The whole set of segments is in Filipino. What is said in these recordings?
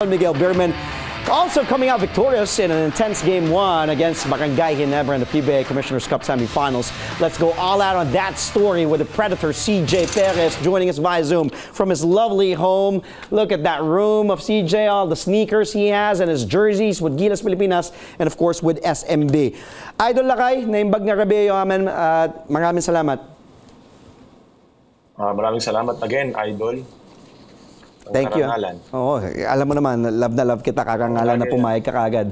Miguel Beerman also coming out victorious in an intense Game 1 against Barangay Ginebra in the PBA Commissioner's Cup semifinals. Let's go all out on that story with the Predator CJ Perez joining us via Zoom from his lovely home. Look at that room of CJ, all the sneakers he has and his jerseys with Gilas Pilipinas and of course with SMB. Idol Lakay, naimbag na Rabeo amen. Maraming salamat. Maraming salamat again, Idol. Thank you. Oo, alam mo naman, love na love kita, karangalan na pumayag ka kagad.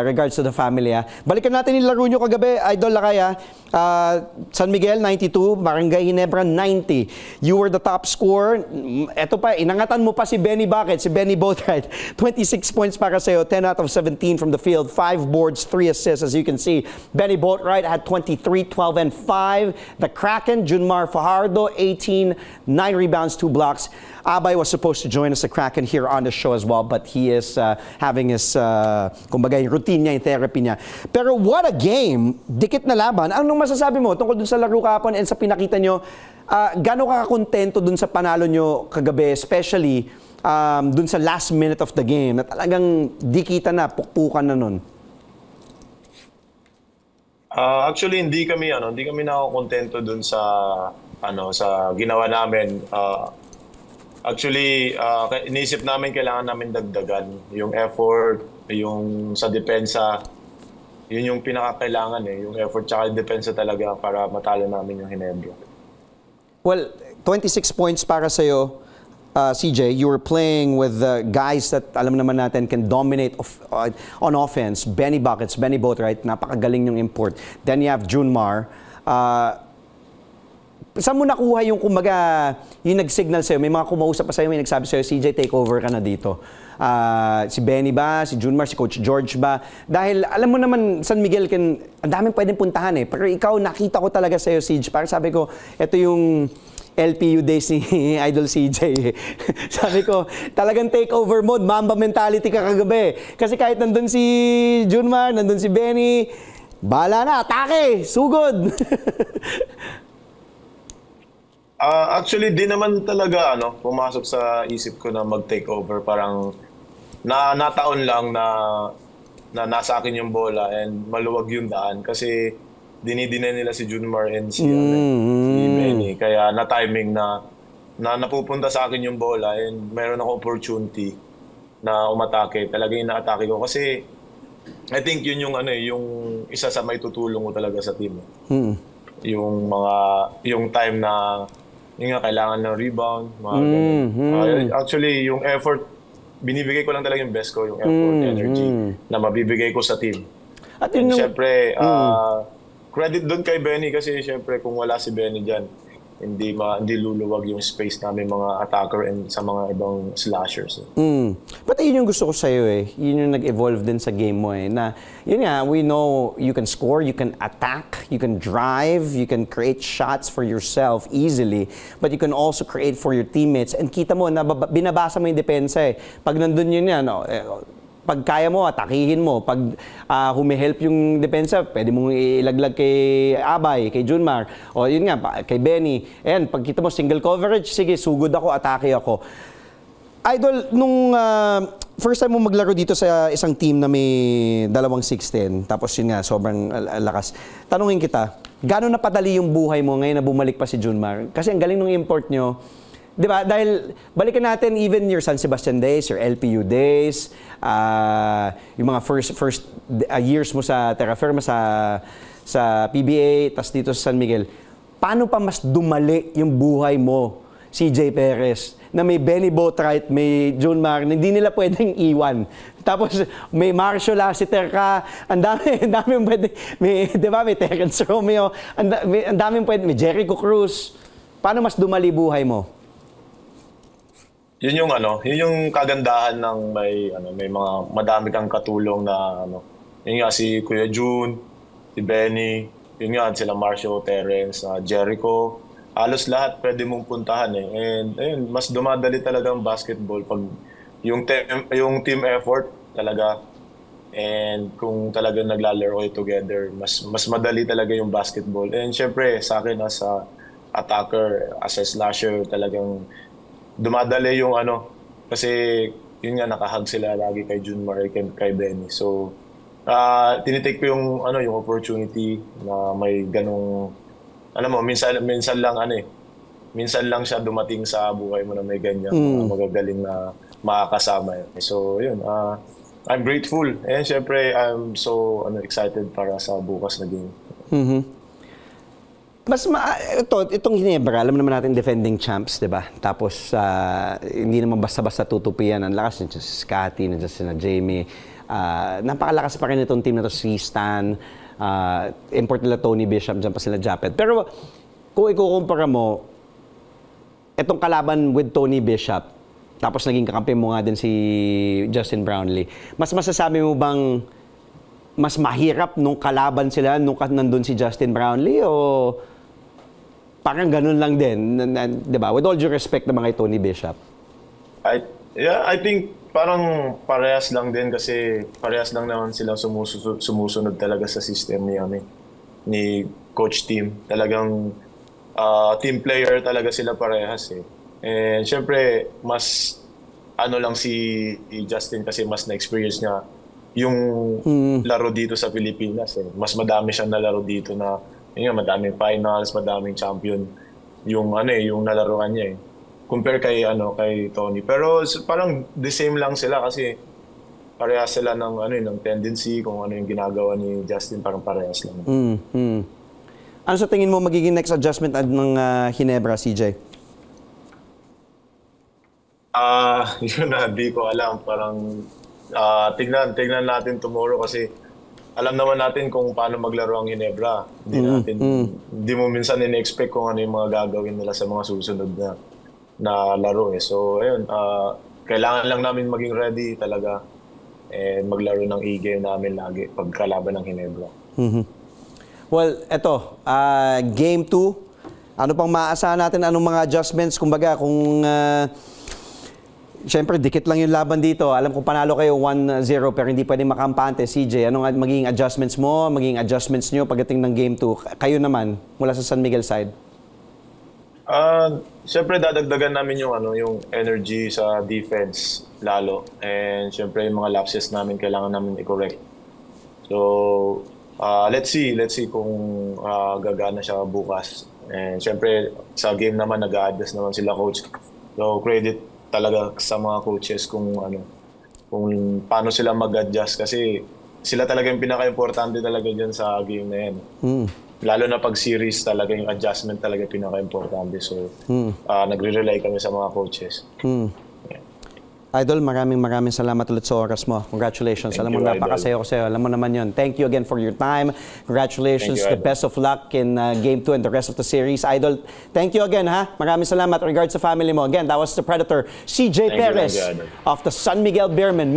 Regards to the family. Balikan natin yung laro nyo kagabi, Idol Lakay. San Miguel, 92. Barangay Ginebra, 90. You were the top scorer. Eto pa, inangatan mo pa si Benny Bucket, si Benny Boatwright. 26 points para sa'yo, 10 out of 17 from the field, 5 boards, 3 assists. As you can see, Benny Boatwright had 23, 12, and 5. The Kraken, Junmar Fajardo, 18, 9 rebounds, 2 blocks. Abay was supposed to join us the Kraken here on the show as well, but he is having his, kumbaga, yung routine niya, yung therapy niya. Pero what a game! Dikit na laban. Anong masasabi mo tungkol dun sa laro kahapon and sa pinakita nyo? Gano'n ka kontento dun sa panalo nyo kagabi, especially dun sa last minute of the game, na talagang dikita na, pukpukan na nun? Actually, hindi kami nakakontento dun sa sa ginawa namin. Actually, iniisip namin kailangan namin dagdagan yung effort, yung sa depensa. Yun yung pinakakailangan yung effort tsaka yung depensa talaga para matalo namin yung Ginebra. Well, 26 points para sa'yo, CJ. You were playing with guys that alam naman natin can dominate on offense. Benny Buckets, Benny Boatwright, napakagaling yung import. Then you have Junmar. Saan mo nakuha yung kumbaga, yung nag-signal sa'yo? May mga kumausap pa sa'yo, may nagsabi sa'yo, CJ, take over ka na dito. Si Benny ba? Si Junmar? Si Coach George ba? Dahil alam mo naman, San Miguel, ang daming pwedeng puntahan Pero ikaw, nakita ko talaga sa'yo, CJ. Parang sabi ko, ito yung LPU days ni Idol CJ. Sabi ko, talagang takeover mode, Mamba mentality ka kagabi. Kasi kahit nandun si Junmar, nandun si Benny, bahala na, atake, sugod. Actually, di naman talaga pumasok sa isip ko na mag-take over. Parang nataon lang na nasa akin yung bola and maluwag yung daan. Kasi dinidinay nila si Junmar and si Benny. Kaya na-timing na napupunta sa akin yung bola and mayroon ako opportunity na umatake. Talaga yung na-atake ko. Kasi I think yun yung yung isa sa may tutulong ko talaga sa team. Yung time na yung kailangan ng rebound, mga ganun. Actually, yung effort, binibigay ko lang talaga yung best ko, yung effort, energy na mabibigay ko sa team. At and syempre, credit doon kay Benny kasi syempre kung wala si Benny dyan, hindi luluwag yung space namin mga attacker and sa mga ibang slashers. But yun yung gusto ko sa'yo Yun yung nag-evolve din sa game mo Na yun nga, we know you can score, you can attack, you can drive, you can create shots for yourself easily, but you can also create for your teammates. And kita mo, binabasa mo yung depensa Pag nandun yun pag kaya mo, atakihin mo. Pag humihelp yung depensa, pwede mong ilaglag kay Abay, kay Junmar. O yun nga, kay Benny. Ayan, pag kita mo single coverage, sige, sugod ako, atake ako. Idol, nung first time mo maglaro dito sa isang team na may 2-6-10, tapos yun nga, sobrang lakas. Tanungin kita, gano'n napadali yung buhay mo ngayon na bumalik pa si Junmar? Kasi ang galing nung import nyo. Di ba? Dahil balikan natin even your San Sebastian days, your LPU days, yung mga first years mo sa Terra Firma, sa PBA, tas dito sa San Miguel. Paano pa mas dumali yung buhay mo, CJ Perez, na may Benny Boatwright, may Junmar, hindi nila pwedeng iwan. Tapos may Marcio Lassiter ka, ang daming pwede, di ba, may Terence Romeo, ang daming pwede, may Jericho Cruz. Paano mas dumali buhay mo? Yun yung kagandahan ng may mga madami kang katulong na yun nga si Kuya June, si Benny, yun nga sila Marcio, Terence, Jericho, halos lahat pwede mong puntahan And ayun, mas dumadali talaga ang basketball pag yung team effort talaga and kung talagang naglalaro kayo together, mas madali talaga yung basketball. And syempre sa akin as a attacker, as a slasher, talagang dumadali yung kasi yun nga, nakahag sila lagi kay Junmar and kay Benny. So, tinitake ko yung, yung opportunity na may ganong, minsan lang, minsan lang siya dumating sa buhay mo na may ganyan, mga magagaling na makakasama. So, yun, I'm grateful. And syempre, I'm so excited para sa bukas na game. Itong Ginebra, alam naman natin defending champs, di ba? Tapos, hindi naman basta-basta tutupian. Ang lakas nandiyan si Scotty, nandiyan si Jamie. Napakalakas pa rin itong team na to, si Stan. Import nila Tony Bishop, dyan pa sila Japet. Pero, kung ikukumpara mo, itong kalaban with Tony Bishop, tapos naging kakampi mo nga din si Justin Brownlee, mas masasabi mo bang mas mahirap nung kalaban sila nung nandun si Justin Brownlee o parang ganun lang din, di ba? With all due respect naman kay Tony Bishop. I think parang parehas lang din kasi parehas lang naman sila sumusunod talaga sa system ni Coach Tim. Talagang team player talaga sila parehas eh. And syempre, mas lang si Justin kasi mas na-experience niya yung laro dito sa Pilipinas eh. Mas madami siyang nalaro dito na madaming finals, madaming champion yung yung nalaruan niya eh. Compare kay Tony. Pero parang the same lang sila kasi parehas sila ng ng tendency kung ano yung ginagawa ni Justin, parang parehas lang. Ano sa tingin mo magiging next adjustment ng Ginebra, CJ? Yun na, di ko alam. Parang tignan natin tomorrow kasi alam naman natin kung paano maglaro ang Ginebra. Hindi mo minsan in-expect kung ano yung mga gagawin nila sa mga susunod na laro eh. So, ayun, kailangan lang namin maging ready talaga and maglaro ng e-game namin lagi pagkalaban ng Ginebra. Well, eto, Game 2, ano pang maaasahan natin? Anong mga adjustments? Kumbaga, kung siyempre, dikit lang yung laban dito. Alam ko panalo kayo 1-0 pero hindi pwedeng makampante. CJ, anong magiging adjustments mo, magiging adjustments nyo pagdating ng Game 2? Kayo naman, mula sa San Miguel side. Siyempre, dadagdagan namin yung energy sa defense lalo. And siyempre, yung mga lapses namin, kailangan namin i-correct. So, let's see kung gagana siya bukas. And siyempre, sa game naman, nag-a-adjust naman sila coach. So, credit talaga sa mga coaches kung paano sila mag-adjust kasi sila talaga yung pinaka-importante talaga dyan sa game na yan. Lalo na pag series talaga yung adjustment talaga pinaka-importante. So, nagre-rely kami sa mga coaches. Idol, maraming salamat ulit sa oras mo. Congratulations. Alam mo, napakasaya ko sa'yo. Alam mo naman yun. Thank you again for your time. Congratulations. The best of luck in Game 2 and the rest of the series. Idol, thank you again, ha? Maraming salamat. Regards sa family mo. Again, that was the Predator, CJ Perez of the San Miguel Beermen.